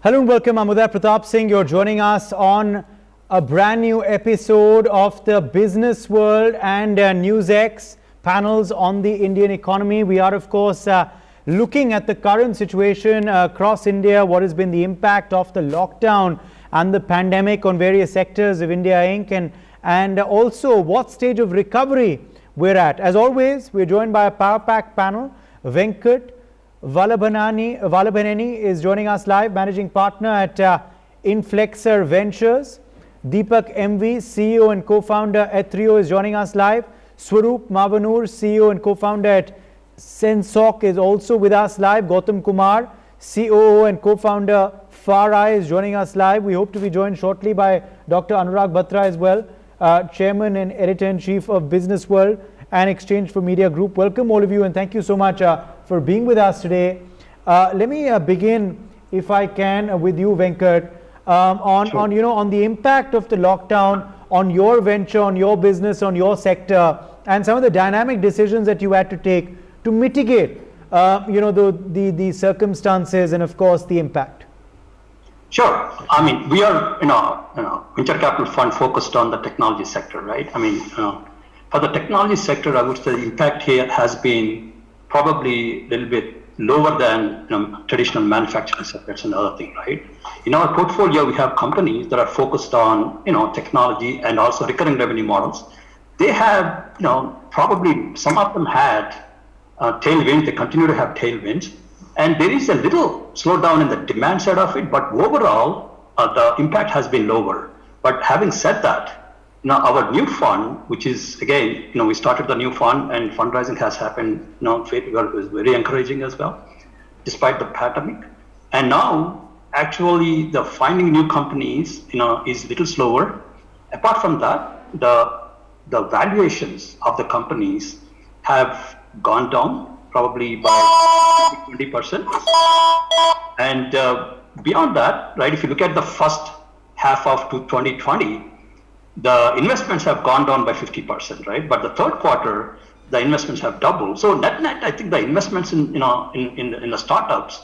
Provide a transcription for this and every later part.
Hello and welcome. I'm Uday Pratap Singh. You're joining us on a brand new episode of the Business World and NewsX panels on the Indian economy. We are, of course, looking at the current situation across India, what has been the impact of the lockdown and the pandemic on various sectors of India Inc. and also what stage of recovery we're at. As always, we're joined by a power pack panel. Venkat Vallabhaneni is joining us live, managing partner at Inflexer Ventures. Deepak MV, CEO and co-founder at Trio, is joining us live. Swaroop Mavanur, CEO and co-founder at Sensoc, is also with us live. Gautam Kumar, COO and co-founder FarEye, is joining us live. We hope to be joined shortly by Dr. Anurag Batra as well, Chairman and Editor-in-Chief of Business World and Exchange for Media Group. Welcome all of you and thank you so much for being with us today. Let me begin, if I can, with you, Venkat, on the impact of the lockdown on your venture, on your business, on your sector, and some of the dynamic decisions that you had to take to mitigate, the circumstances and, of course, the impact. Sure. I mean, we are, venture capital fund focused on the technology sector, right? I mean, for the technology sector, I would say the impact here has been probably a little bit lower than traditional manufacturing sectors and other things, right? In our portfolio, we have companies that are focused on technology and also recurring revenue models. They have probably some of them had tailwinds. They continue to have tailwinds, and there is a little slowdown in the demand side of it. But overall, the impact has been lower. But having said that, our new fund, which is, again, we started the new fund and fundraising has happened, it was very encouraging as well, despite the pandemic. And now, actually, the finding new companies, is a little slower. Apart from that, the valuations of the companies have gone down probably by 20%. And beyond that, right, if you look at the first half of 2020, the investments have gone down by 50%, right? But the third quarter, the investments have doubled. So net, I think the investments in the startups,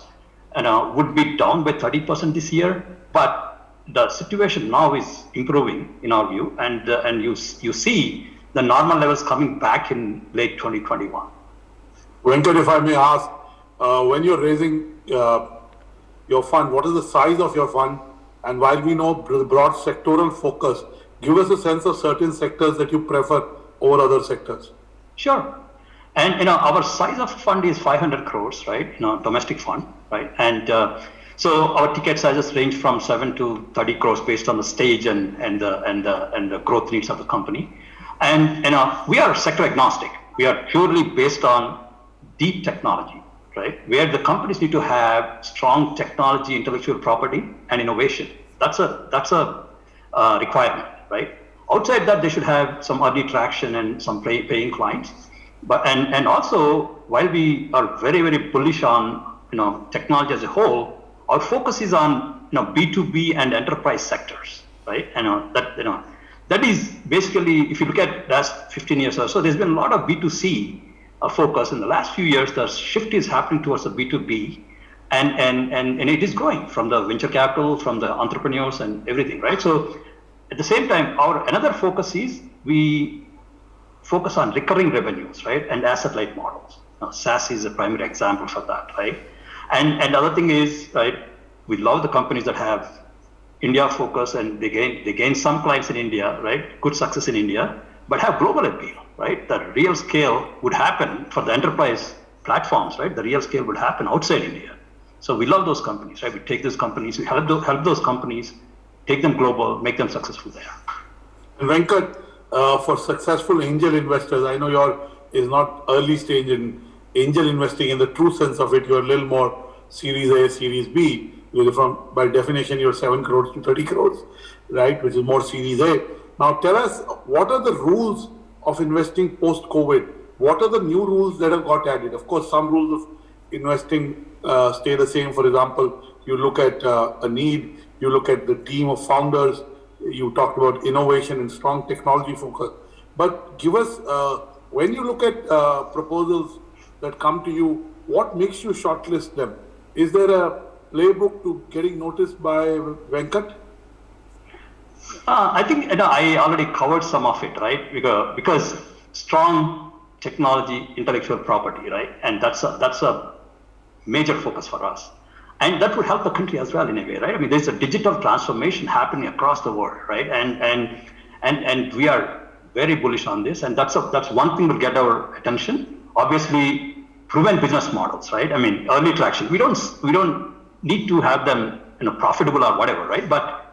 would be down by 30% this year. But the situation now is improving in our view, and you see the normal levels coming back in late 2021. Venkat, if I may ask, when you're raising your fund, what is the size of your fund? And while we know the broad sectoral focus, give us a sense of certain sectors that you prefer over other sectors. Sure. And our size of fund is 500 crores, right? Domestic fund, right? And so our ticket sizes range from 7 to 30 crores based on the stage and the growth needs of the company. And we are sector agnostic. We are purely based on deep technology, right? Where the companies need to have strong technology, intellectual property, and innovation. That's a requirement. Right. Outside that, they should have some early traction and some paying clients. But and also, while we are very, very bullish on technology as a whole, our focus is on B2B and enterprise sectors. Right. And that is basically, if you look at last 15 years or so, there's been a lot of B2C focus. In the last few years, the shift is happening towards the B2B, and it is growing from the venture capital, from the entrepreneurs, and everything. Right. So at the same time, our another focus is we focus on recurring revenues, right, and asset-light models. Now, SaaS is a primary example for that, right? And the other thing is, right, we love the companies that have India focus and they gain some clients in India, right, good success in India, but have global appeal, right? The real scale would happen for the enterprise platforms, right? The real scale would happen outside India. So we love those companies, right? We take those companies, we help those companies, take them global, make them successful there. And Venkat, for successful angel investors, I know yours is not early stage in angel investing in the true sense of it. You're a little more Series A, Series B. By definition, you're 7 crores to 30 crores, right? Which is more Series A. Now tell us, what are the rules of investing post-COVID? What are the new rules that have got added? Of course, some rules of investing stay the same. For example, you look at a need, you look at the team of founders, you talked about innovation and strong technology focus. But give us, when you look at proposals that come to you, what makes you shortlist them? Is there a playbook to getting noticed by Venkat? I think I already covered some of it, right? Because strong technology, intellectual property, right? And that's a major focus for us. And that would help the country as well in a way, right? I mean, there's a digital transformation happening across the world, right? And we are very bullish on this. And that's one thing will get our attention. Obviously, proven business models, right? I mean, early traction. We don't need to have them, profitable or whatever, right? But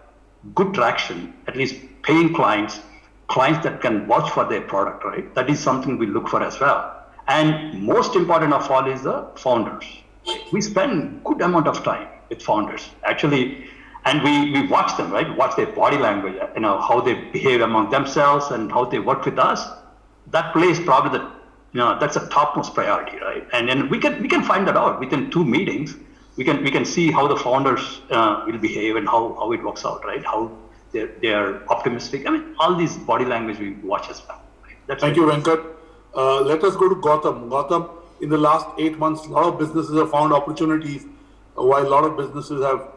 good traction, at least paying clients that can vouch for their product, right? That is something we look for as well. And most important of all is the founders. We spend good amount of time with founders, actually, and we watch them, right? Watch their body language, how they behave among themselves and how they work with us. That plays probably that's a topmost priority, right? And then we can find that out within 2 meetings. We can see how the founders will behave and how it works out, right? How they are optimistic. I mean, all these body language we watch as well. Right? Thank you, Venkat. Let us go to Gautam. Gautam, in the last 8 months, a lot of businesses have found opportunities, while a lot of businesses have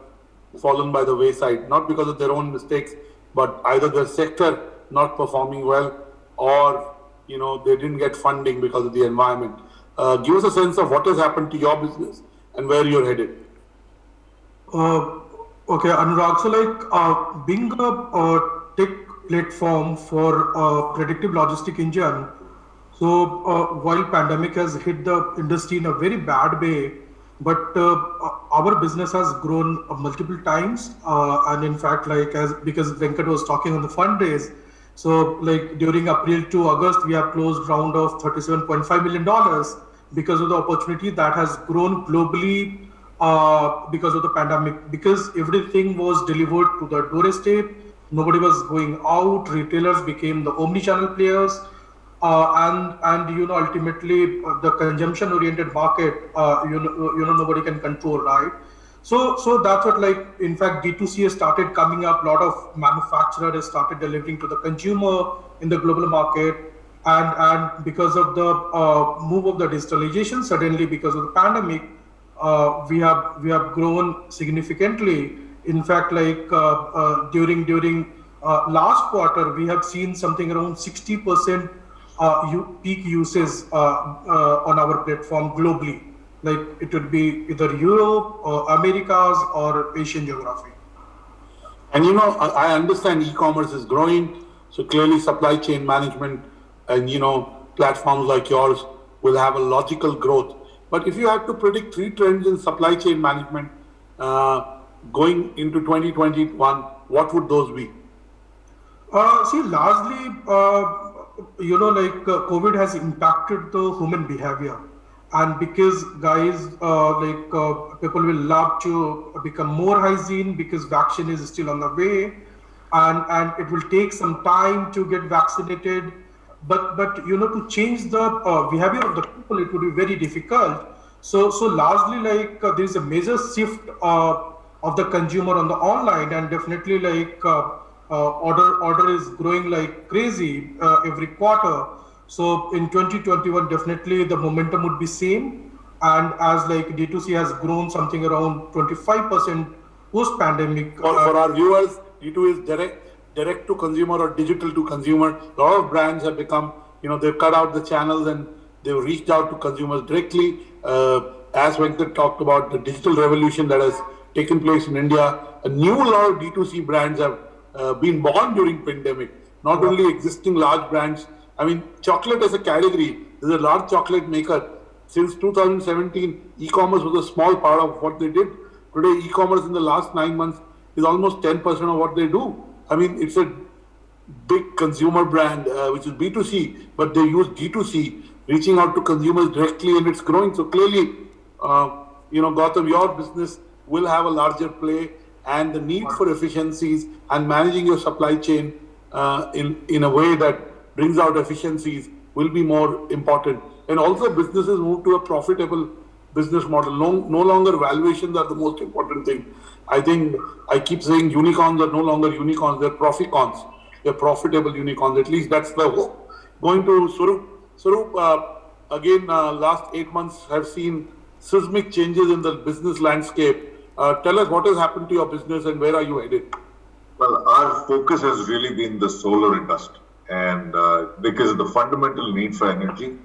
fallen by the wayside, not because of their own mistakes, but either their sector not performing well, or they didn't get funding because of the environment. Give us a sense of what has happened to your business and where you're headed. Okay, Anurag. So, being a tech platform for a predictive logistic engine. So, while pandemic has hit the industry in a very bad way, but our business has grown multiple times, and in fact, because Venkat was talking on the fundraise, so during April to August, we have closed round of $37.5 million because of the opportunity that has grown globally because of the pandemic. Because everything was delivered to the doorstep, nobody was going out. Retailers became the omni-channel players. And ultimately the consumption-oriented market, nobody can control, right? So that's what, in fact, D2C has started coming up. A lot of manufacturers have started delivering to the consumer in the global market, and because of the move of the digitalization, suddenly because of the pandemic, we have grown significantly. In fact, during last quarter, we have seen something around 60%. Peak uses on our platform globally, it would be either Europe or Americas or Asian geography. And I understand e-commerce is growing, so clearly supply chain management and platforms like yours will have a logical growth. But if you had to predict 3 trends in supply chain management going into 2021, what would those be? See, largely, COVID has impacted the human behavior, and because guys, people will love to become more hygiene because vaccine is still on the way, and it will take some time to get vaccinated. But to change the behavior of the people, it would be very difficult. So largely, there is a major shift of the consumer on the online, and definitely order is growing like crazy every quarter. So in 2021, definitely the momentum would be same. And as D2C has grown something around 25% post pandemic. For our viewers, D2 is direct to consumer or digital to consumer. A lot of brands have become, they've cut out the channels and they've reached out to consumers directly. As Venkat talked about the digital revolution that has taken place in India, a lot of D2C brands have been born during pandemic. Not only existing large brands. I mean, chocolate as a category is a large chocolate maker. Since 2017, e-commerce was a small part of what they did. Today, e-commerce in the last 9 months is almost 10% of what they do. I mean, it's a big consumer brand, which is B2C, but they use D2C, reaching out to consumers directly, and it's growing. So clearly, Gautam, your business will have a larger play, and the need for efficiencies and managing your supply chain in a way that brings out efficiencies will be more important. And also businesses move to a profitable business model. No longer valuations are the most important thing. I think I keep saying unicorns are no longer unicorns, they're proficons. They're profitable unicorns. At least that's the hope. Going to Swaroop. Swaroop, again, last 8 months have seen seismic changes in the business landscape. Tell us what has happened to your business and where are you headed? Well, our focus has really been the solar industry, and because of the fundamental need for energy,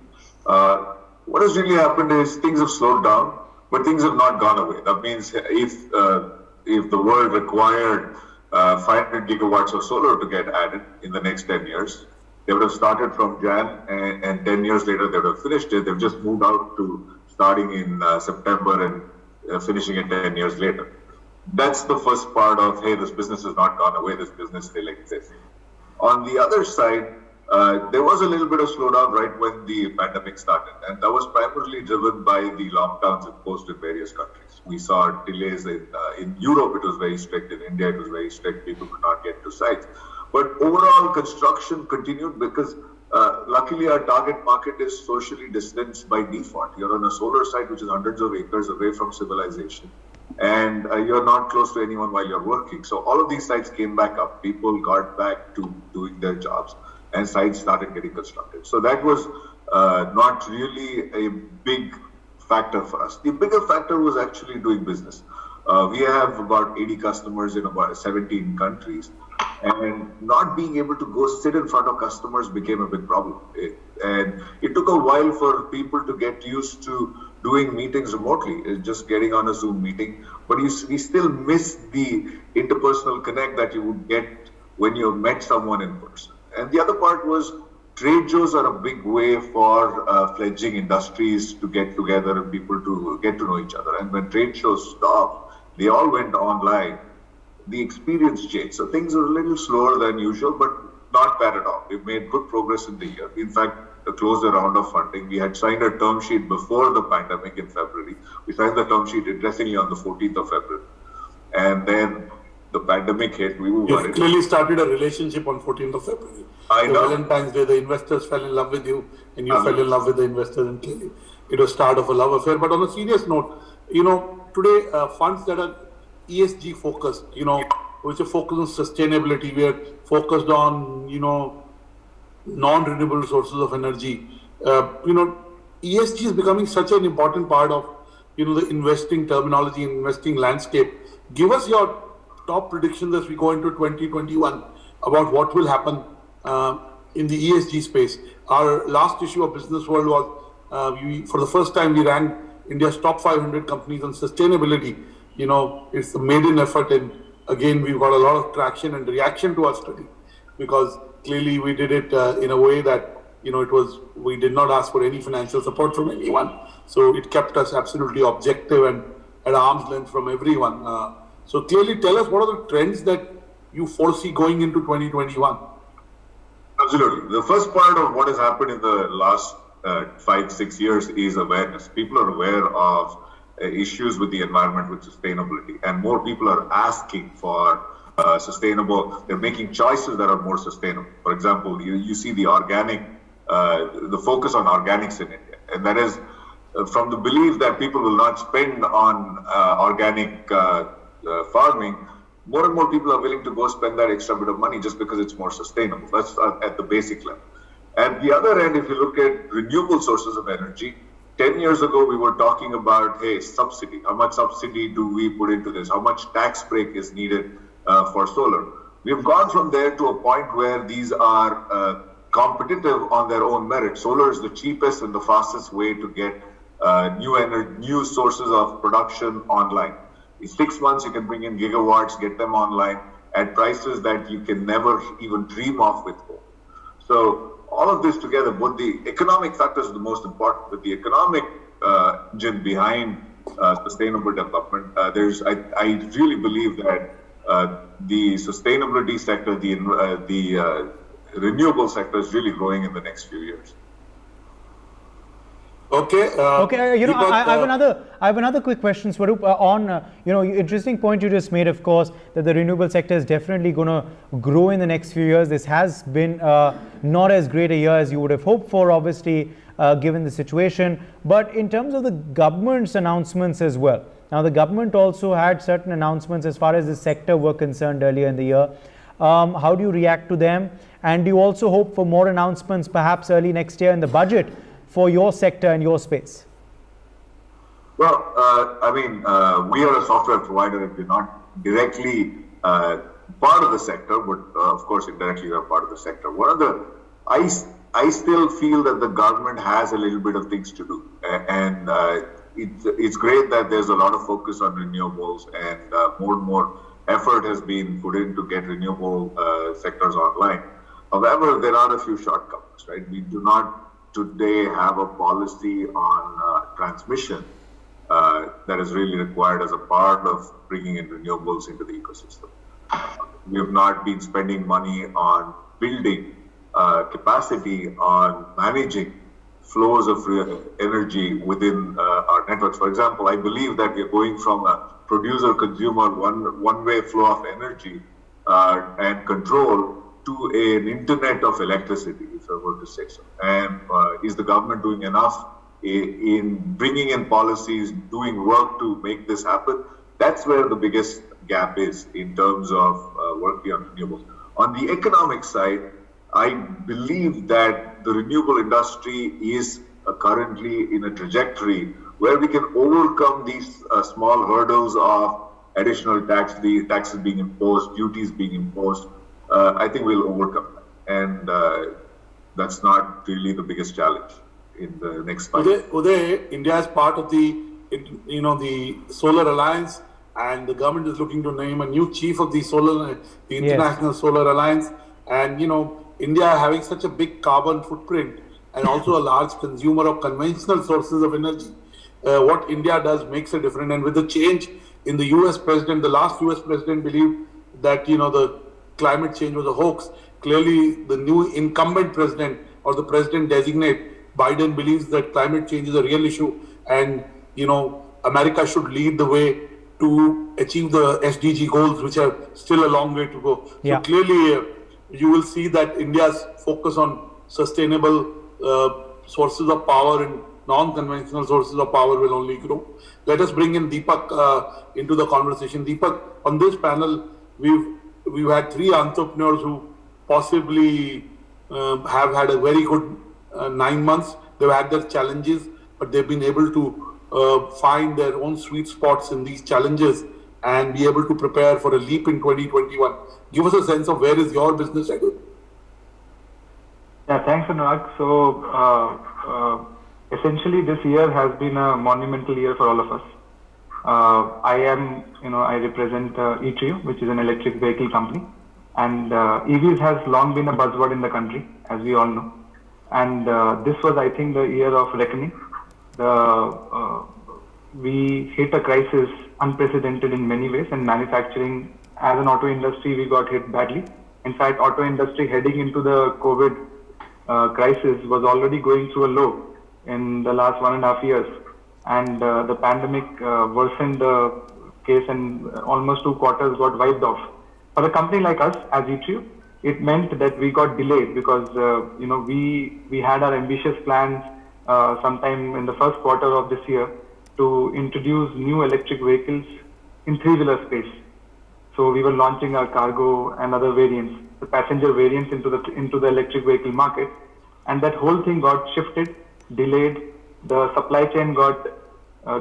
what has really happened is things have slowed down, but things have not gone away. That means if the world required 500 gigawatts of solar to get added in the next 10 years, they would have started from Jan, and 10 years later they would have finished it. They've just moved out to starting in September and finishing it 10 years later. That's the first part of, hey, this business has not gone away, this business still exists. On the other side, there was a little bit of slowdown right when the pandemic started, and that was primarily driven by the lockdowns imposed in various countries. We saw delays in Europe, it was very strict, in India it was very strict, people could not get to sites. But overall, construction continued because luckily our target market is socially distanced by default. You're on a solar site which is hundreds of acres away from civilization, and you're not close to anyone while you're working. So all of these sites came back up. People got back to doing their jobs, and sites started getting constructed. So that was not really a big factor for us. The bigger factor was actually doing business. We have about 80 customers in about 17 countries, and not being able to go sit in front of customers became a big problem. And it took a while for people to get used to doing meetings remotely, just getting on a Zoom meeting. But we still miss the interpersonal connect that you would get when you met someone in person. And the other part was trade shows are a big way for fledgling industries to get together and people to get to know each other. And when trade shows stopped, they all went online. The experience changed. So things were a little slower than usual, but not bad at all. We've made good progress in the year. In fact, closed a round of funding. We had signed a term sheet before the pandemic in February. We signed the term sheet interestingly on the 14th of February. And then the pandemic hit. We were worried. You clearly started a relationship on 14th of February. I know. Valentine's Day, the investors fell in love with you, and you fell in love with the investors, and clearly it was start of a love affair. But on a serious note, today funds that are ESG focused, which are focused on sustainability, we are focused on, non-renewable sources of energy. ESG is becoming such an important part of, the investing terminology, investing landscape. Give us your top predictions as we go into 2021 about what will happen in the ESG space. Our last issue of Business World was, for the first time, we ranked India's top 500 companies on sustainability. It's a maiden effort, and again, we've got a lot of traction and reaction to our study, because clearly we did it in a way that, we did not ask for any financial support from anyone. So it kept us absolutely objective and at arm's length from everyone. So clearly tell us, what are the trends that you foresee going into 2021? Absolutely. The first part of what has happened in the last 5-6 years is awareness. People are aware of issues with the environment, with sustainability, and more people are asking for sustainable. They're making choices that are more sustainable. For example, you see the the focus on organics in India, and that is from the belief that people will not spend on organic farming. More and more people are willing to go spend that extra bit of money just because it's more sustainable. That's at the basic level. At the other end, if you look at renewable sources of energy, 10 years ago, we were talking about, hey, subsidy. How much subsidy do we put into this? How much tax break is needed for solar? We've gone from there to a point where these are competitive on their own merit. Solar is the cheapest and the fastest way to get new sources of production online. In 6 months, you can bring in gigawatts, get them online at prices that you can never even dream of with coal. So all of this together, both the economic factors are the most important, but the economic engine behind sustainable development, I really believe that the sustainability sector, the renewable sector is really growing in the next few years. Okay. I have another quick question, Swaroop, on interesting point you just made, of course, that the renewable sector is definitely going to grow in the next few years. This has been not as great a year as you would have hoped for, obviously, given the situation. But in terms of the government's announcements as well, now the government also had certain announcements as far as the sector were concerned earlier in the year. How do you react to them? And do you also hope for more announcements perhaps early next year in the budget for your sector and your space? Well, we are a software provider and we're not directly part of the sector, but of course, indirectly we are part of the sector. I still feel that the government has a little bit of things to do, and it's great that there's a lot of focus on renewables, and more effort has been put in to get renewable sectors online. However, there are a few shortcomings, right? We do not today have a policy on transmission that is really required as a part of bringing in renewables into the ecosystem. We have not been spending money on building capacity on managing flows of energy within our networks. For example, I believe that we're going from a producer-consumer one-way flow of energy and control to an internet of electricity, if I were to say so. And is the government doing enough in bringing in policies, doing work to make this happen? That's where the biggest gap is in terms of work beyond renewables. On the economic side, I believe that the renewable industry is currently in a trajectory where we can overcome these small hurdles of additional taxes being imposed, duties being imposed. I think we'll overcome that. And that's not really the biggest challenge in the next 5 years. Uday, India is part of the Solar Alliance, and the government is looking to name a new chief of the International Solar Alliance. And India having such a big carbon footprint and also a large consumer of conventional sources of energy, what India does makes a difference. And with the change in the US president, the last US president believed that the climate change was a hoax. Clearly, the new incumbent president or the president designate, Biden, believes that climate change is a real issue, and America should lead the way to achieve the SDG goals, which are still a long way to go. Yeah. So clearly, you will see that India's focus on sustainable sources of power and non-conventional sources of power will only grow. Let us bring in Deepak into the conversation. Deepak, on this panel, we've had 3 entrepreneurs who possibly have had a very good 9 months. They've had their challenges, but they've been able to find their own sweet spots in these challenges and be able to prepare for a leap in 2021. Give us a sense of where is your business headed? Yeah, thanks, Anurag. So essentially, this year has been a monumental year for all of us. I represent eTrio, which is an electric vehicle company, and EVs has long been a buzzword in the country, as we all know. And this was, I think, the year of reckoning. We hit a crisis unprecedented in many ways, and manufacturing, as an auto industry, we got hit badly. In fact, auto industry heading into the COVID crisis was already going through a low in the last 1.5 years, and the pandemic worsened the case, and almost 2 quarters got wiped off. For a company like us, as eTrio, it meant that we got delayed because we had our ambitious plans sometime in the first quarter of this year to introduce new electric vehicles in 3-wheeler space. So we were launching our cargo and other variants, the passenger variants into the electric vehicle market, and that whole thing got shifted, delayed. The supply chain got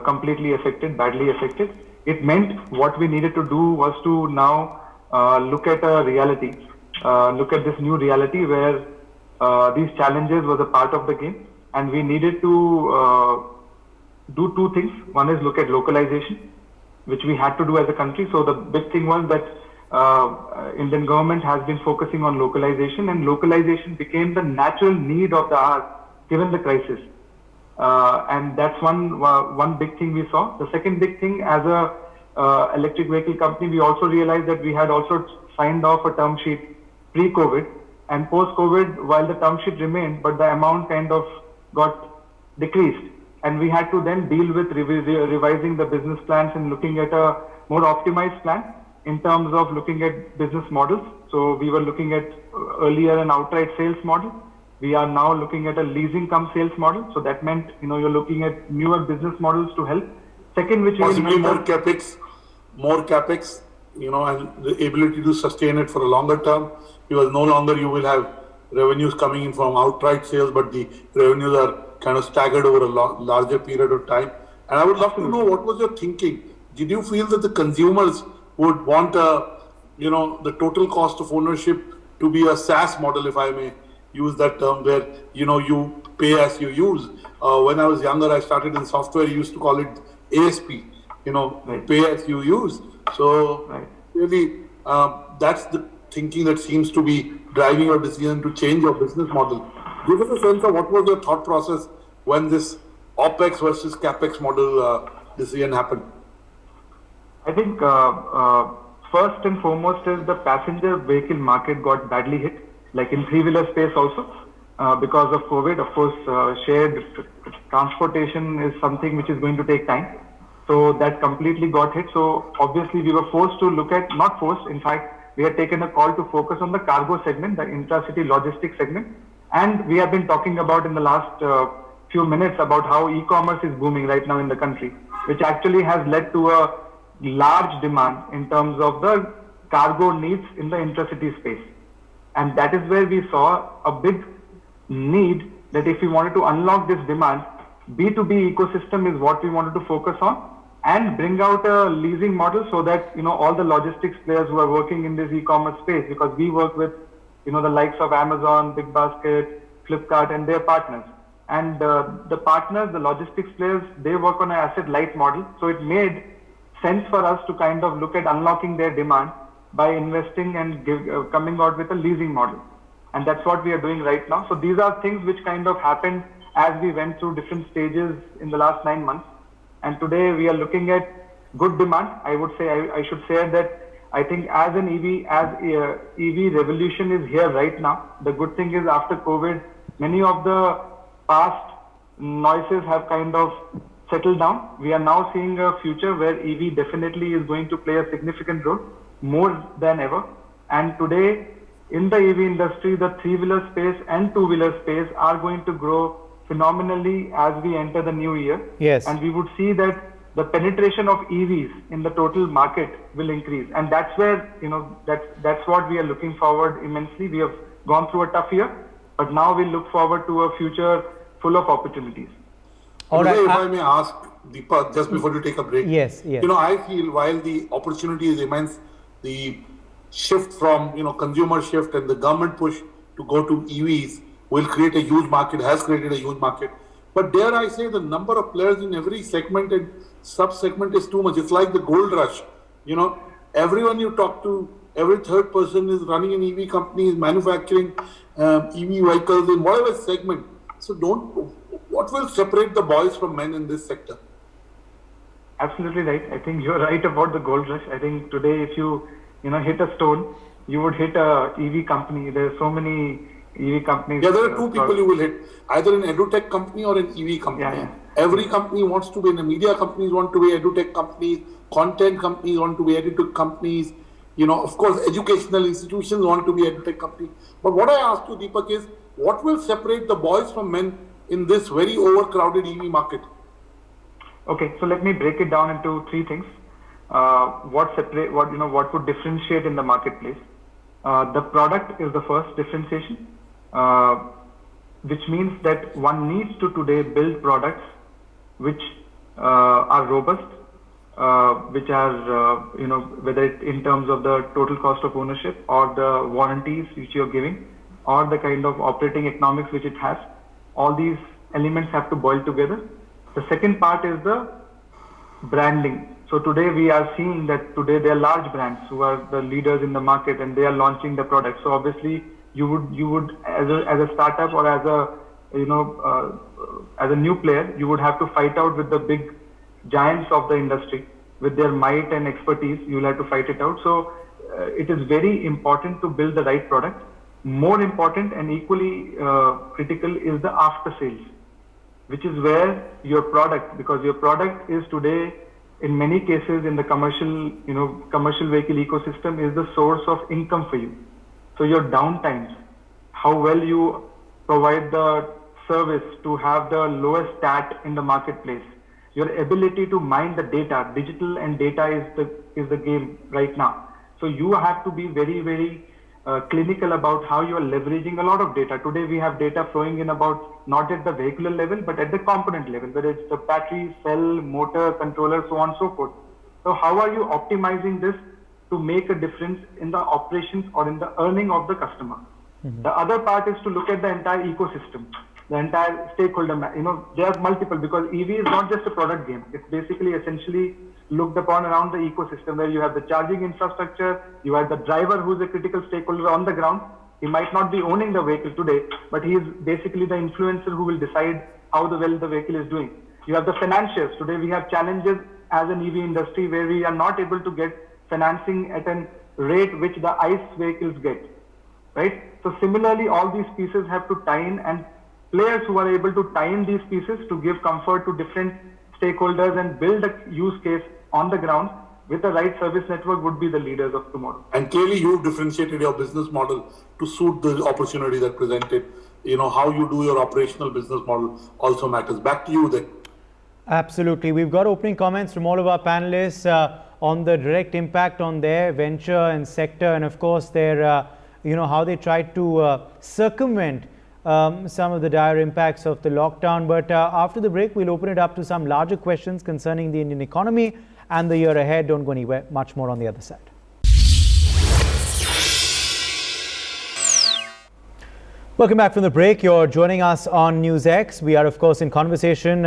completely affected, badly affected. It meant what we needed to do was to now look at a reality, look at this new reality where these challenges was a part of the game, and we needed to do 2 things. One is look at localization, which we had to do as a country. So the big thing was that Indian government has been focusing on localization, and localization became the natural need of the hour given the crisis. And that's one big thing we saw. The second big thing, as a electric vehicle company, we also realized that we had also signed off a term sheet pre-COVID, and post-COVID, while the term sheet remained, but the amount kind of got decreased. And we had to then deal with revising the business plans and looking at a more optimized plan in terms of looking at business models. So we were looking at earlier an outright sales model. We are now looking at a leasing cum sales model. So that meant, you're looking at newer business models to help. Second, which possibly more capex, and the ability to sustain it for a longer term, because no longer you will have revenues coming in from outright sales, but the revenues are kind of staggered over a larger period of time. And I would love to know what was your thinking. Did you feel that the consumers would want the total cost of ownership to be a SaaS model, if I may use that term, where you pay as you use? When I was younger, I started in software. You used to call it ASP. Right. Pay as you use. So really, that's the thinking that seems to be driving your decision to change your business model. Give us a sense of what was your thought process when this Opex versus Capex model decision happened. I think first and foremost is the passenger vehicle market got badly hit, like in three-wheeler space also, because of COVID. Of course, shared transportation is something which is going to take time. So that completely got hit. So obviously we were forced to look at, not forced, in fact, we had taken a call to focus on the cargo segment, the intra-city logistics segment. And we have been talking about in the last few minutes about how e-commerce is booming right now in the country, which actually has led to a large demand in terms of the cargo needs in the intra-city space. And that is where we saw a big need that if we wanted to unlock this demand, B2B ecosystem is what we wanted to focus on and bring out a leasing model so that, all the logistics players who are working in this e-commerce space, because we work with, the likes of Amazon, Big Basket, Flipkart and their partners. And the partners, the logistics players, they work on an asset light model. So it made sense for us to kind of look at unlocking their demand by investing and coming out with a leasing model. And that's what we are doing right now. So these are things which kind of happened as we went through different stages in the last 9 months. And today we are looking at good demand. I would say, I should say that I think as an EV revolution is here right now. The good thing is after COVID, many of the past noises have kind of settled down. We are now seeing a future where EV definitely is going to play a significant role, more than ever. And today in the EV industry, the three-wheeler space and two-wheeler space are going to grow phenomenally as we enter the new year. Yes. And we would see that the penetration of EVs in the total market will increase. And that's where, that's what we are looking forward immensely. We have gone through a tough year, but now we look forward to a future full of opportunities. All right. If I may ask, Deepak, just before you take a break. Yes. I feel while the opportunity is immense, the shift from, consumer shift and the government push to go to EVs will create a huge market, has created a huge market. But dare I say, the number of players in every segment and sub-segment is too much. It's like the gold rush. Everyone you talk to, every third person is running an EV company, is manufacturing EV vehicles in whatever segment. So what will separate the boys from men in this sector? Absolutely right. I think you're right about the gold rush. I think today if you, hit a stone, you would hit a EV company. There are so many EV companies. Yeah, there are two people you will hit, either an edutech company or an EV company. Yeah. Every company wants to be, in the media companies want to be edutech companies, content companies want to be edutech companies, of course, educational institutions want to be edutech companies. But what I asked you, Deepak, is what will separate the boys from men in this very overcrowded EV market? Okay, so let me break it down into three things. What would differentiate in the marketplace? The product is the first differentiation, which means that one needs to today build products which are robust, which are, whether it in terms of the total cost of ownership or the warranties which you're giving or the kind of operating economics which it has. All these elements have to boil together. The second part is the branding. So today we are seeing that today there are large brands who are the leaders in the market and they are launching the products. So obviously you would as a startup or as a as a new player, you would have to fight out with the big giants of the industry with their might and expertise. You'll have to fight it out. So it is very important to build the right product. More important and equally critical is the after sales, which is where your product, because your product is today in many cases in the commercial vehicle ecosystem is the source of income for you. So your downtimes, how well you provide the service to have the lowest stat in the marketplace, your ability to mine the data, digital and data is the game right now. So you have to be very, very clinical about how you are leveraging a lot of data. Today we have data flowing in about not at the vehicular level, but at the component level, whether it's the battery, cell, motor, controller, so on and so forth. So how are you optimizing this to make a difference in the operations or in the earning of the customer? The other part is to look at the entire ecosystem, the entire stakeholder, there are multiple, because EV is not just a product game. It's basically essentially looked upon around the ecosystem where you have the charging infrastructure, you have the driver who's a critical stakeholder on the ground. He might not be owning the vehicle today, but he is basically the influencer who will decide how well the vehicle is doing. You have the financiers. Today we have challenges as an EV industry where we are not able to get financing at a rate which the ICE vehicles get, right? So similarly, all these pieces have to tie in, and players who are able to tie in these pieces to give comfort to different stakeholders and build a use case on the ground with the right service network would be the leaders of tomorrow. And clearly you've differentiated your business model to suit the opportunity that presented. How you do your operational business model also matters. Back to you then. Absolutely. We've got opening comments from all of our panelists on the direct impact on their venture and sector, and of course their, how they tried to circumvent some of the dire impacts of the lockdown. But after the break, we'll open it up to some larger questions concerning the Indian economy and the year ahead. Don't go anywhere. Much more on the other side. Welcome back from the break. You're joining us on NewsX. We are, of course, in conversation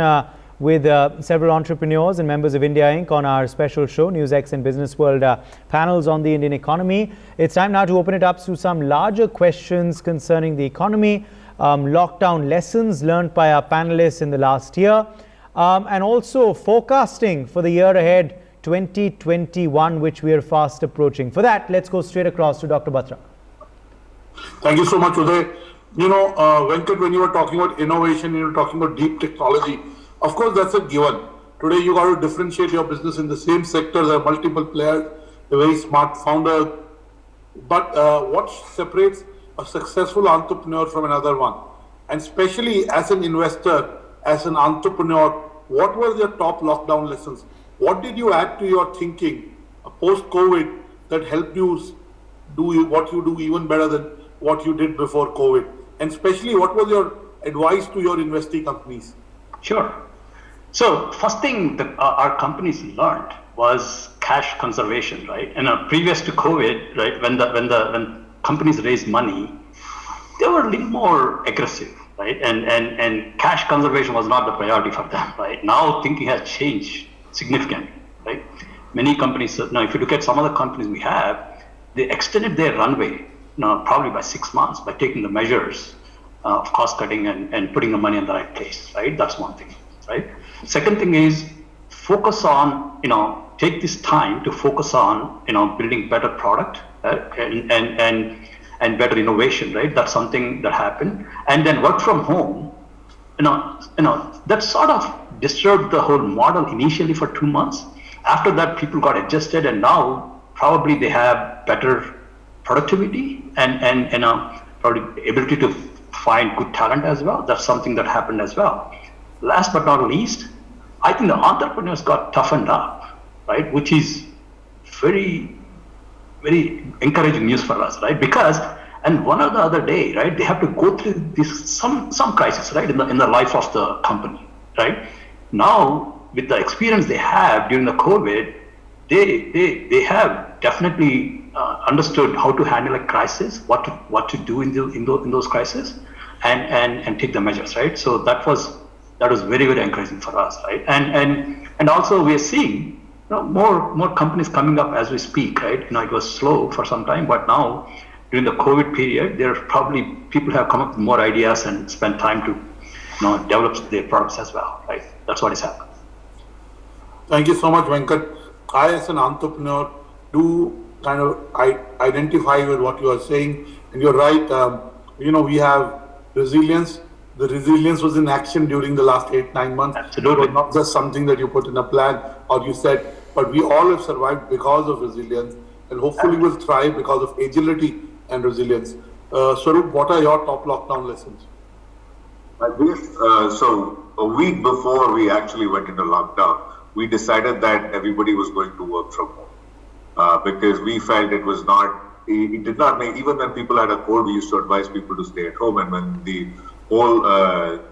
with several entrepreneurs and members of India Inc. on our special show, NewsX and Business World panels on the Indian economy. It's time now to open it up to some larger questions concerning the economy, lockdown lessons learned by our panelists in the last year, and also forecasting for the year ahead, 2021, which we are fast approaching. For that, let's go straight across to Dr. Batra. Thank you so much, Uday. Venkat, when you were talking about innovation, you were talking about deep technology. Of course, that's a given. Today, you got to differentiate your business in the same sector. There are multiple players, a very smart founder. But what separates a successful entrepreneur from another one? And especially as an investor, as an entrepreneur, what were your top lockdown lessons? What did you add to your thinking post-COVID that helped you do what you do even better than what you did before COVID? And especially, what was your advice to your investee companies? Sure. So first thing that our companies learned was cash conservation, right? And previous to COVID, right, when companies raised money, they were a little more aggressive, right? And cash conservation was not the priority for them, right? Now thinking has changed significantly, right? Many companies, now if you look at some of the companies we have, they extended their runway, probably by 6 months by taking the measures of cost cutting and putting the money in the right place, right? That's one thing, right? Second thing is focus on, take this time to focus on, building better product and better innovation, right? That's something that happened. And then work from home, that sort of disturbed the whole model initially for 2 months. After that, people got adjusted, and now probably they have better productivity and probably ability to find good talent as well. That's something that happened as well. Last but not least, I think the entrepreneurs got toughened up, right? Which is very, very encouraging news for us, right? Because, and one or the other day, right, they have to go through this some crisis, right, in the life of the company, right? Now, with the experience they have during the COVID, they have definitely understood how to handle a crisis, what to do in those crises, and take the measures, right? So that was very, very encouraging for us, right? And also we are seeing more companies coming up as we speak, right? It was slow for some time, but now during the COVID period, there are probably people have come up with more ideas and spent time to develop their products as well, right? That's what is happening. Thank you so much, Venkat. I, as an entrepreneur, do kind of identify with what you are saying, and you're right. We have resilience. The resilience was in action during the last 8-9 months. Absolutely. It was not just something that you put in a plan or you said, but we all have survived because of resilience, and hopefully will thrive because of agility and resilience. Swaroop, what are your top lockdown lessons? So a week before we actually went into lockdown, we decided that everybody was going to work from home because we felt it was not it did not make, even when people had a cold, we used to advise people to stay at home. And when the whole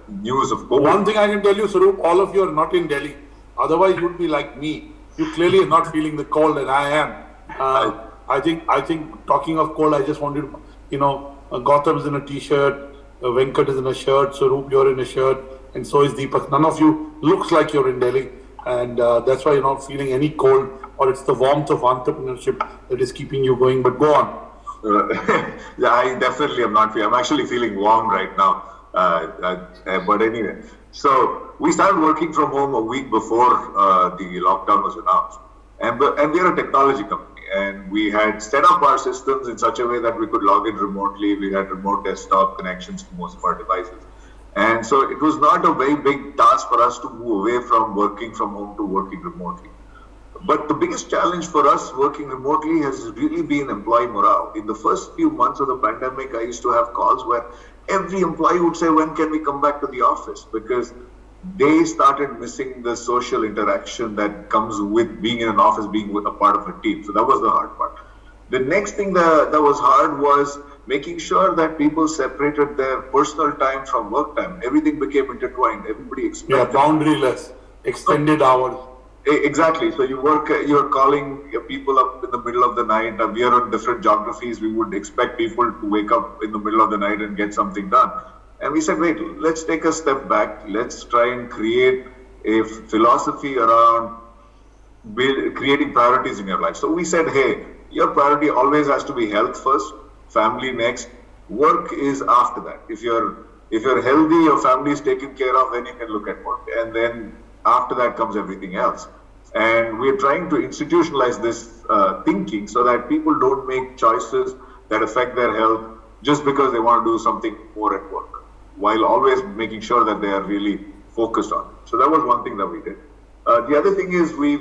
news of COVID. One thing I can tell you, Swaroop, all of you are not in Delhi. Otherwise, you'd be like me. You clearly are not feeling the cold, and I am. I think talking of cold, I just wanted, Gautam's in a t-shirt, Venkat is in a shirt, Swaroop, you're in a shirt, and so is Deepak. None of you looks like you're in Delhi, and that's why you're not feeling any cold, or it's the warmth of entrepreneurship that is keeping you going. But go on. Yeah, I definitely am not feeling. I'm actually feeling warm right now. But anyway, so we started working from home a week before the lockdown was announced, and we are a technology company. And we had set up our systems in such a way that we could log in remotely. We had remote desktop connections to most of our devices. And so it was not a very big task for us to move away from working from home to working remotely. But the biggest challenge for us working remotely has really been employee morale. In the first few months of the pandemic, I used to have calls where every employee would say, when can we come back to the office? Because they started missing the social interaction that comes with being in an office, being with a part of a team. So that was the hard part. The next thing that was hard was making sure that people separated their personal time from work time. Everything became intertwined. Everybody expected. Yeah, boundaryless, extended hours. Exactly. So you're calling people up in the middle of the night. We are on different geographies. We would expect people to wake up in the middle of the night and get something done. And we said, wait, let's take a step back. Let's try and create a philosophy around creating priorities in your life. So we said, hey, your priority always has to be health first, family next, work is after that. If you're healthy, your family is taken care of, then you can look at work. And then after that comes everything else. And we're trying to institutionalize this thinking so that people don't make choices that affect their health just because they want to do something more at work, while always making sure that they are really focused on it. So that was one thing that we did. The other thing is we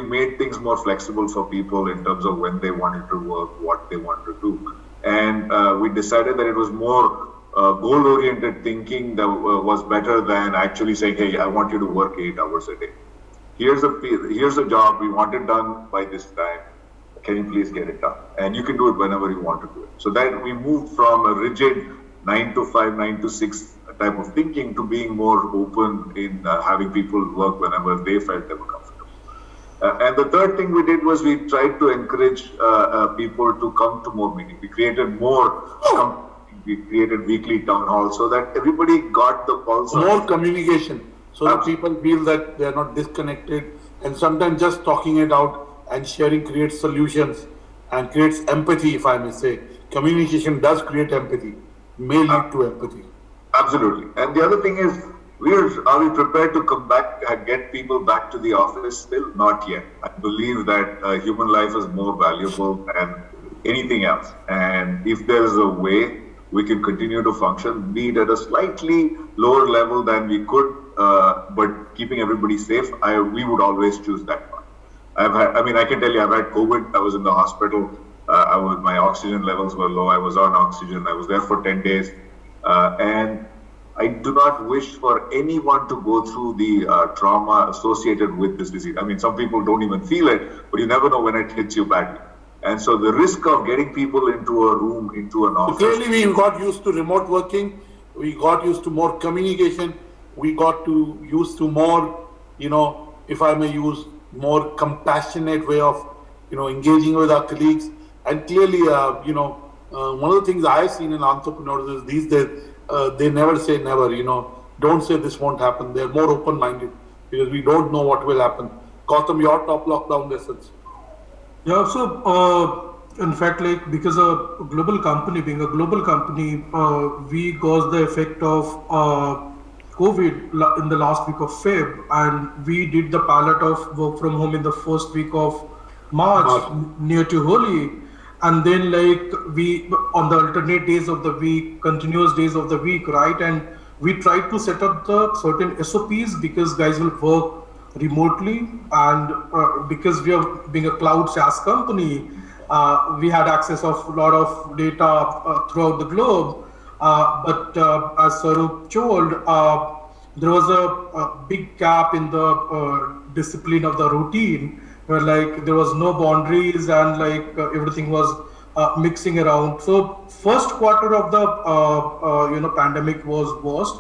made things more flexible for people in terms of when they wanted to work, what they wanted to do. And we decided that it was more goal-oriented thinking that was better than actually saying, hey, I want you to work 8 hours a day. Here's a job, we want it done by this time. Can you please get it done? And you can do it whenever you want to do it. So that we moved from a rigid 9 to 5, 9 to 6 type of thinking to being more open in having people work whenever they felt they were comfortable. And the third thing we did was we tried to encourage people to come to more meetings. We created we created weekly town halls so that everybody got the pulse. More communication, so that people feel that they are not disconnected. And sometimes just talking it out and sharing creates solutions and creates empathy, if I may say. Communication does create empathy, may lead to empathy. Absolutely. And the other thing is, are we prepared to come back and get people back to the office? Still not yet. I believe that human life is more valuable than anything else. And if there is a way we can continue to function, be it at a slightly lower level than we could, but keeping everybody safe, we would always choose that one. I can tell you, I've had COVID. I was in the hospital. My oxygen levels were low. I was on oxygen. I was there for 10 days. And I do not wish for anyone to go through the trauma associated with this disease. I mean, some people don't even feel it, but you never know when it hits you badly. And so the risk of getting people into a room, into an office. So clearly we got used to remote working. We got used to more communication. We got used to more, if I may use, more compassionate way of, engaging with our colleagues. And clearly, one of the things I've seen in entrepreneurs is these days, they never say never, don't say this won't happen. They're more open-minded because we don't know what will happen. Gautam, your top lockdown lessons. Yeah, so in fact, because a global company, being a global company, we got the effect of COVID in the last week of Feb, and we did the pilot of work from home in the first week of March, near to Holi. And then we, on the alternate days of the week, continuous days of the week, right? And we tried to set up the certain SOPs because guys will work remotely, and because we are being a cloud SaaS company, we had access of a lot of data throughout the globe. But as Swaroop told, there was a big gap in the discipline of the routine, where there was no boundaries and everything was mixing around. So first quarter of the pandemic was worst,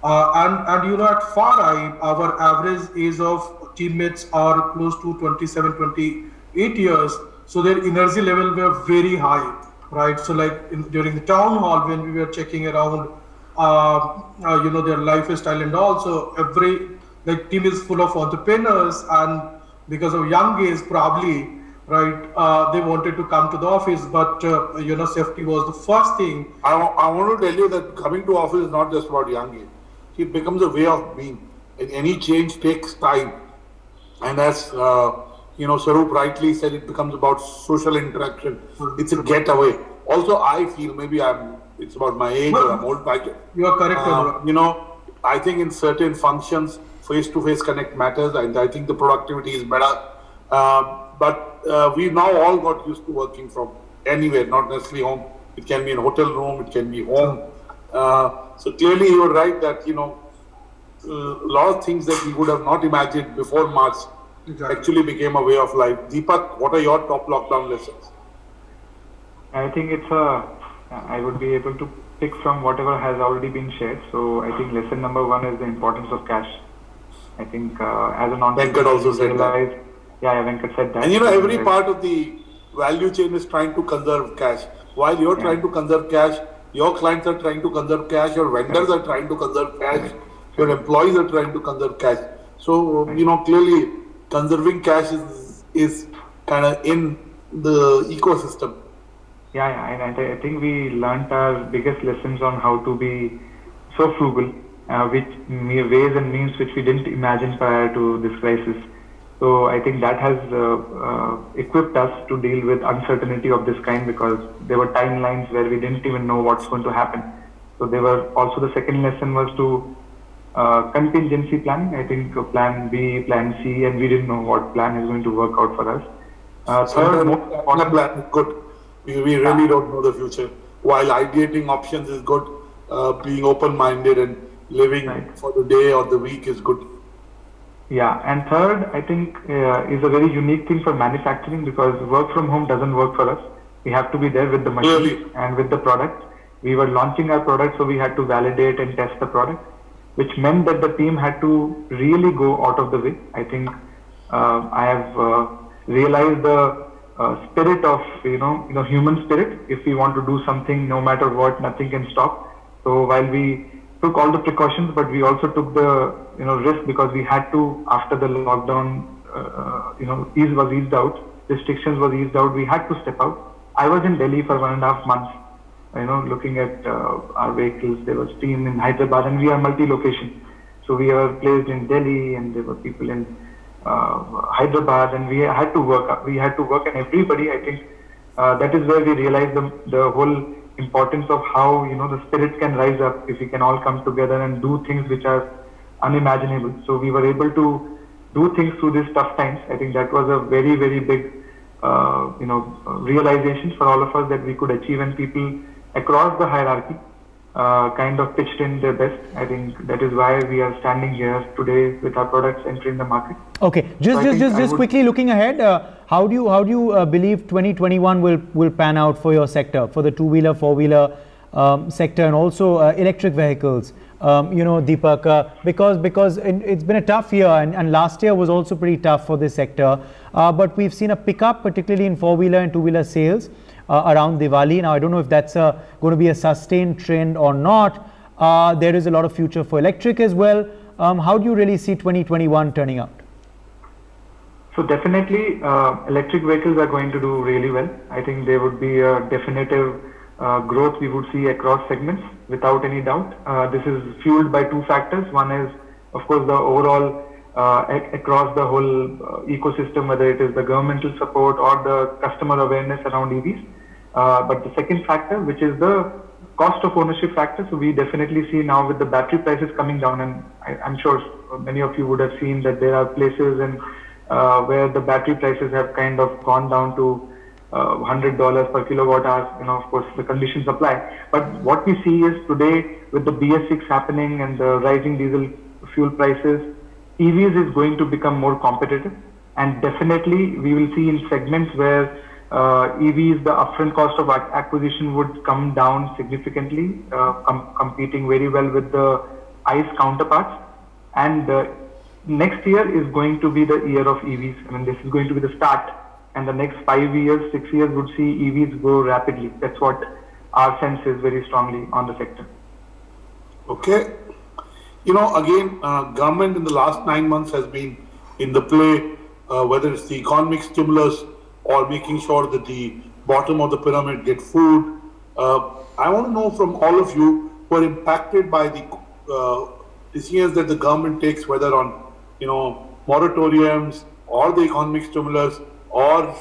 and at Far Eye, our average age of teammates are close to 27, 28 years. So their energy level were very high, right? So like during the town hall when we were checking around, their lifestyle and all. So every like team is full of entrepreneurs, and because of young age probably, right, they wanted to come to the office, but safety was the first thing. I want to tell you that coming to office is not just about young age. It becomes a way of being. And any change takes time. And as Swaroop rightly said, it becomes about social interaction. It's a getaway. Also, I feel maybe it's about my age or I'm old fashioned. You are correct. I think in certain functions, face-to-face connect matters, and I think the productivity is better. But we've now all got used to working from anywhere, not necessarily home. It can be in a hotel room, it can be home. So clearly you're right that, a lot of things that we would have not imagined before March actually became a way of life. Deepak, what are your top lockdown lessons? I think I would be able to pick from whatever has already been shared. So I think lesson number one is the importance of cash. I think as an entrepreneur, Venkat also said that. Yeah, Venkat said that. And every part of the value chain is trying to conserve cash. While you're trying to conserve cash, your clients are trying to conserve cash, your vendors are trying to conserve cash, your employees are trying to conserve cash. So, clearly conserving cash is kind of in the ecosystem. And I think we learned our biggest lessons on how to be so frugal, which ways and means which we didn't imagine prior to this crisis. So I think that has equipped us to deal with uncertainty of this kind, because there were timelines where we didn't even know what's going to happen. So there were also, the second lesson was to contingency planning. I think plan B, plan C, and we didn't know what plan is going to work out for us. Third, plan is good. We really don't know the future. While ideating options is good, being open-minded and living for the day or the week is good. Yeah, and third, I think is a very unique thing for manufacturing, because work from home doesn't work for us. We have to be there with the machine and with the product. We were launching our product, so we had to validate and test the product, which meant that the team had to really go out of the way. I think I have realized the spirit of human spirit. If we want to do something, no matter what, nothing can stop. So while we took all the precautions, but we also took the risk, because we had to, after the lockdown ease was eased out, restrictions was eased out, we had to step out. I was in Delhi for 1.5 months, looking at our vehicles. There was team in Hyderabad, and we are multi-location. So we were placed in Delhi, and there were people in Hyderabad, and we had to work. And everybody, I think, that is where we realized the whole importance of how the spirit can rise up if we can all come together and do things which are unimaginable. So we were able to do things through these tough times. I think that was a very, very big realization for all of us, that we could achieve, and people across the hierarchy kind of pitched in their best. I think that is why we are standing here today with our products entering the market. Okay, just quickly looking ahead, how do you believe 2021 will pan out for your sector, for the two-wheeler, four-wheeler sector, and also electric vehicles? Deepak, because it's been a tough year, and last year was also pretty tough for this sector, but we've seen a pickup, particularly in four-wheeler and two-wheeler sales around Diwali. Now, I don't know if that's going to be a sustained trend or not. There is a lot of future for electric as well. How do you really see 2021 turning out? So definitely, electric vehicles are going to do really well. I think there would be a definitive growth we would see across segments, without any doubt. This is fueled by two factors. One is, of course, the overall across the whole ecosystem, whether it is the governmental support or the customer awareness around EVs. But the second factor, which is the cost of ownership factor. So we definitely see now with the battery prices coming down, and I'm sure many of you would have seen that there are places where the battery prices have kind of gone down to $100 per kilowatt hour. Of course, the conditions apply. But what we see is today, with the BS6 happening and the rising diesel fuel prices, EVs is going to become more competitive, and definitely we will see in segments where EVs, the upfront cost of acquisition would come down significantly, competing very well with the ICE counterparts. And next year is going to be the year of EVs. I mean, this is going to be the start. And the next 5 years, 6 years would see EVs grow rapidly. That's what our sense is very strongly on the sector. Okay. You know, again, government in the last 9 months has been in the play, whether it's the economic stimulus or making sure that the bottom of the pyramid get food. I want to know from all of you who are impacted by the decisions that the government takes, whether on, moratoriums or the economic stimulus, or,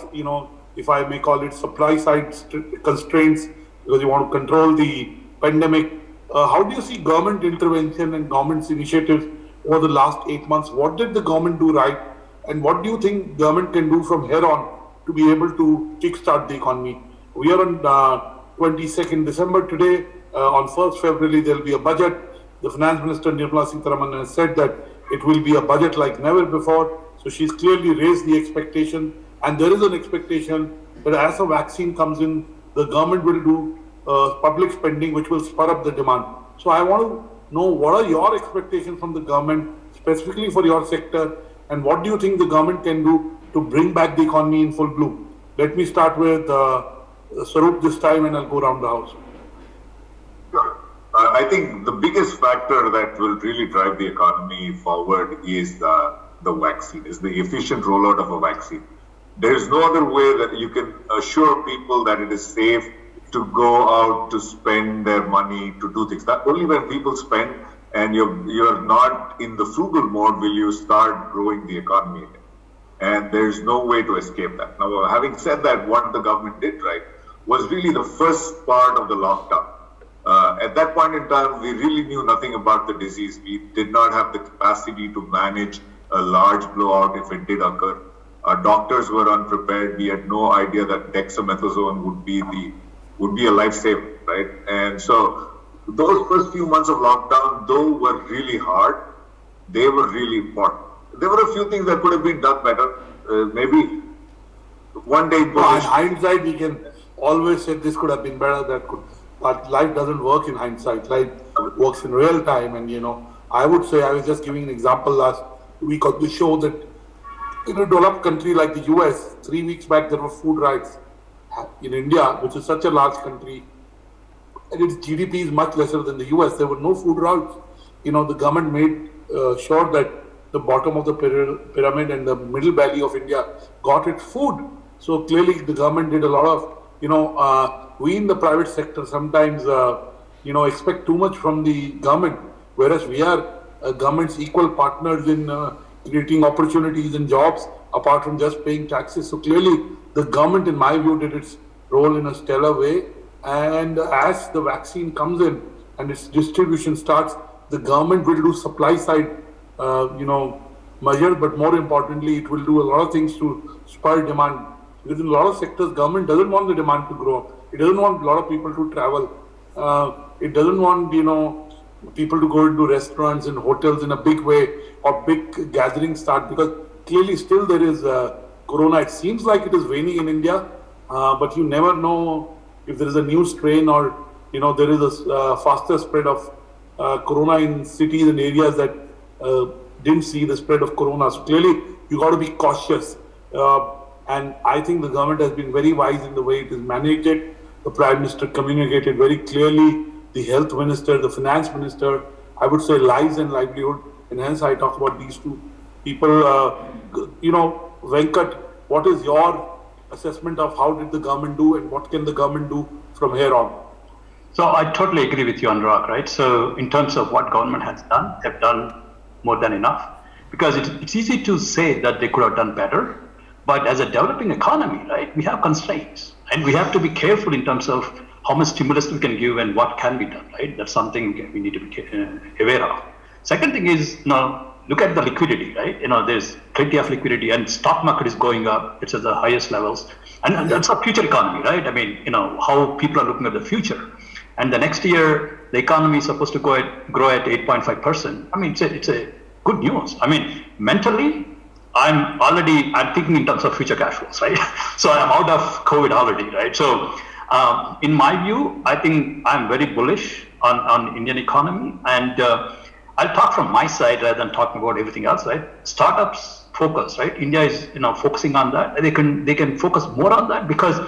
if I may call it supply side constraints, because you want to control the pandemic. How do you see government intervention and government's initiatives over the last 8 months? What did the government do right? And what do you think government can do from here on to be able to kickstart the economy? We are on 22nd December today. On 1st February, there will be a budget. The Finance Minister, Nirmala Sitharaman, has said that it will be a budget like never before. So she's clearly raised the expectation. And there is an expectation that as a vaccine comes in, the government will do public spending, which will spur up the demand. So I want to know, what are your expectations from the government, specifically for your sector, and what do you think the government can do to bring back the economy in full bloom? Let me start with Swaroop this time, and I'll go around the house. Sure. I think the biggest factor that will really drive the economy forward is the vaccine, is the efficient rollout of a vaccine. There is no other way that you can assure people that it is safe to go out to spend their money to do things. That only when people spend and you're not in the frugal mode will you start growing the economy again. And there's no way to escape that. Now, having said that, what the government did right was really the first part of the lockdown. At that point in time, we really knew nothing about the disease. We did not have the capacity to manage a large blowout if it did occur. Our doctors were unprepared. We had no idea that dexamethasone would be a lifesaver, right? And so those first few months of lockdown, though were really hard, they were really important. There were a few things that could have been done better. Maybe one day. In hindsight, we can always say this could have been better, that could. But life doesn't work in hindsight. Life works in real time. And, I would say, I was just giving an example last week on the show that in a developed country like the US, 3 weeks back, there were food riots. In India, which is such a large country, and its GDP is much lesser than the US, there were no food routes. The government made sure that the bottom of the pyramid and the middle valley of India got its food. So clearly the government did a lot of, we in the private sector sometimes, expect too much from the government, whereas we are government's equal partners in creating opportunities and jobs, apart from just paying taxes. So clearly, the government, in my view, did its role in a stellar way. And as the vaccine comes in and its distribution starts, the government will do supply side, measures, but more importantly, it will do a lot of things to spur demand. Because in a lot of sectors, government doesn't want the demand to grow. It doesn't want a lot of people to travel. It doesn't want, people to go into restaurants and hotels in a big way, or big gatherings start, because clearly still there is corona. It seems like it is waning in India, but you never know if there is a new strain, or there is a faster spread of corona in cities and areas that didn't see the spread of corona. So clearly you got to be cautious, and I think the government has been very wise in the way it has managed it. The Prime Minister communicated very clearly. The Health Minister, the Finance Minister, I would say lives and livelihood, and hence I talk about these two people. Venkat, what is your assessment of how did the government do, and what can the government do from here on? So I totally agree with you, Anurag, right? So in terms of what government has done, they've done more than enough, because it's easy to say that they could have done better, but as a developing economy, right, we have constraints, and we have to be careful in terms of how much stimulus we can give and what can be done, right? That's something we need to be aware of. Second thing is, now look at the liquidity, right? There's plenty of liquidity, and stock market is going up. It's at the highest levels, and that's a future economy, right? I mean, how people are looking at the future. And the next year, the economy is supposed to grow at 8.5%. I mean, it's a good news. I mean, mentally, I'm thinking in terms of future cash flows, right? So I'm out of COVID already, right? So in my view, I think I'm very bullish on Indian economy, and I'll talk from my side rather than talking about everything else, right? Startups focus, right? India is focusing on that. They can focus more on that because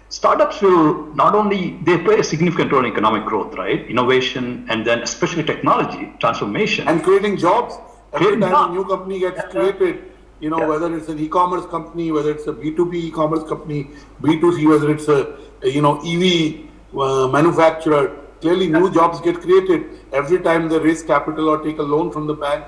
startups will not only, they play a significant role in economic growth, right? Innovation, and then especially technology transformation and creating jobs. Every time a new company gets created, whether it's an e-commerce company, whether it's a B2B e-commerce company, B2C, whether it's a EV manufacturer, clearly new jobs get created. Every time they raise capital or take a loan from the bank,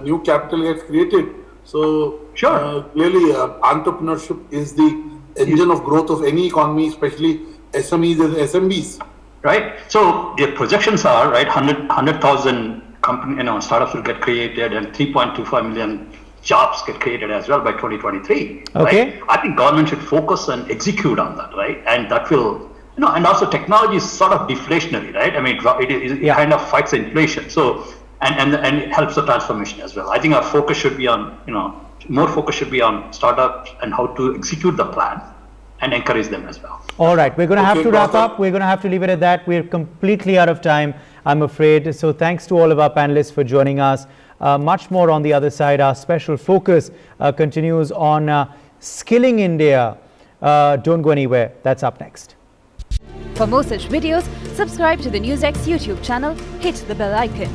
new capital gets created. So clearly entrepreneurship is the engine of growth of any economy, especially SMEs and SMBs. Right. So the projections are, right, 100,000 startups will get created and 3.25 million jobs get created as well by 2023. Okay. Right? I think government should focus and execute on that, right? And that will, and also technology is sort of deflationary, right? I mean, it kind of fights inflation. So, and it helps the transformation as well. I think our focus should be on, more focus should be on startups and how to execute the plan and encourage them as well. All right, we're going to have to wrap up. We're going to have to leave it at that. We're completely out of time, I'm afraid. So thanks to all of our panelists for joining us. Much more on the other side. Our special focus continues on skilling India. Don't go anywhere. That's up next. For more such videos, subscribe to the NewsX YouTube channel, hit the bell icon.